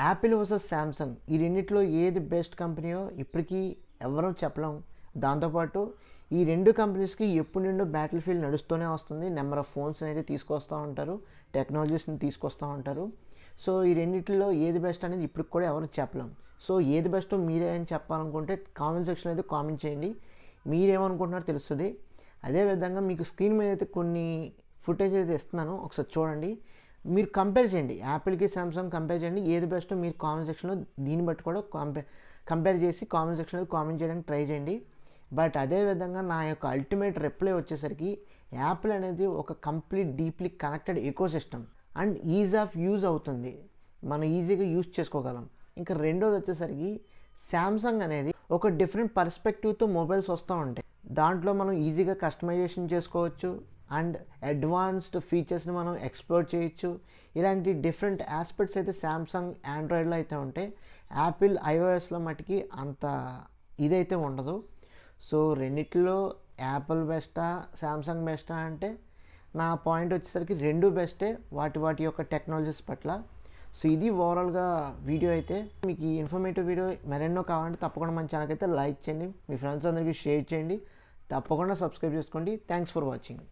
Apple versus Samsung ఈ రెండిట్లో ఏది బెస్ట్ కంపెనీయో ఇప్పటికీ ఎవరూ చెప్పలేం. దాంతోపాటు ఈ రెండు కంపెనీస్కి ఎప్పటి నుండో బ్యాటిల్ ఫీల్డ్ నడుస్తూనే వస్తుంది. నెంబర్ ఆఫ్ ఫోన్స్ అయితే తీసుకొస్తూ ఉంటారు, టెక్నాలజీస్ని తీసుకొస్తూ ఉంటారు. సో ఈ రెండిట్లో ఏది బెస్ట్ అనేది ఇప్పటికి కూడా ఎవరు చెప్పలేం. సో ఏది బెస్టో మీరే అని చెప్పాలనుకుంటే కామెంట్ సెక్షన్ అయితే కామెంట్ చేయండి. మీరేమనుకుంటున్నారో తెలుస్తుంది. అదేవిధంగా మీకు స్క్రీన్ మీద అయితే కొన్ని ఫుటేజ్ అయితే ఇస్తున్నాను, ఒకసారి చూడండి. మీరు కంపేర్ చేయండి, యాపిల్కి సామ్సంగ్ కంపేర్ చేయండి. ఏది బెస్టో మీరు కామెంట్ సెక్షన్లో దీన్ని బట్టి కూడా కంపేర్ చేసి కామెంట్ సెక్షన్లో కామెంట్ చేయడానికి ట్రై చేయండి. బట్ అదేవిధంగా నా యొక్క అల్టిమేట్ రిప్లై వచ్చేసరికి యాపిల్ అనేది ఒక complete deeply connected ecosystem and is of use అవుతుంది, మనం ఈజీగా యూజ్ చేసుకోగలం. ఇంకా రెండోది వచ్చేసరికి శాంసంగ్ అనేది ఒక డిఫరెంట్ పర్స్పెక్టివ్తో మొబైల్స్ వస్తూ ఉంటాయి. దాంట్లో మనం ఈజీగా కస్టమైజేషన్ చేసుకోవచ్చు అండ్ అడ్వాన్స్డ్ ఫీచర్స్ని మనం ఎక్స్ప్లోర్ చేయొచ్చు. ఇలాంటి డిఫరెంట్ ఆస్పెక్ట్స్ అయితే శాంసంగ్ ఆండ్రాయిడ్లో అయితే ఉంటాయి. యాపిల్ ఐఓఎస్లో మటుకి అంత ఇదైతే ఉండదు. సో రెండిట్లో యాపిల్ బెస్టా శాంసంగ్ బెస్టా అంటే నా పాయింట్ వచ్చేసరికి రెండు బెస్టే వాటి యొక్క టెక్నాలజీస్ పట్ల. సో ఇది ఓవరాల్గా వీడియో అయితే. మీకు ఈ ఇన్ఫర్మేటివ్ వీడియో మరెన్నో కావాలంటే తప్పకుండా మన ఛానల్కి అయితే లైక్ చేయండి, మీ ఫ్రెండ్స్ అందరికీ షేర్ చేయండి, తప్పకుండా సబ్స్క్రైబ్ చేసుకోండి. Thanks for watching.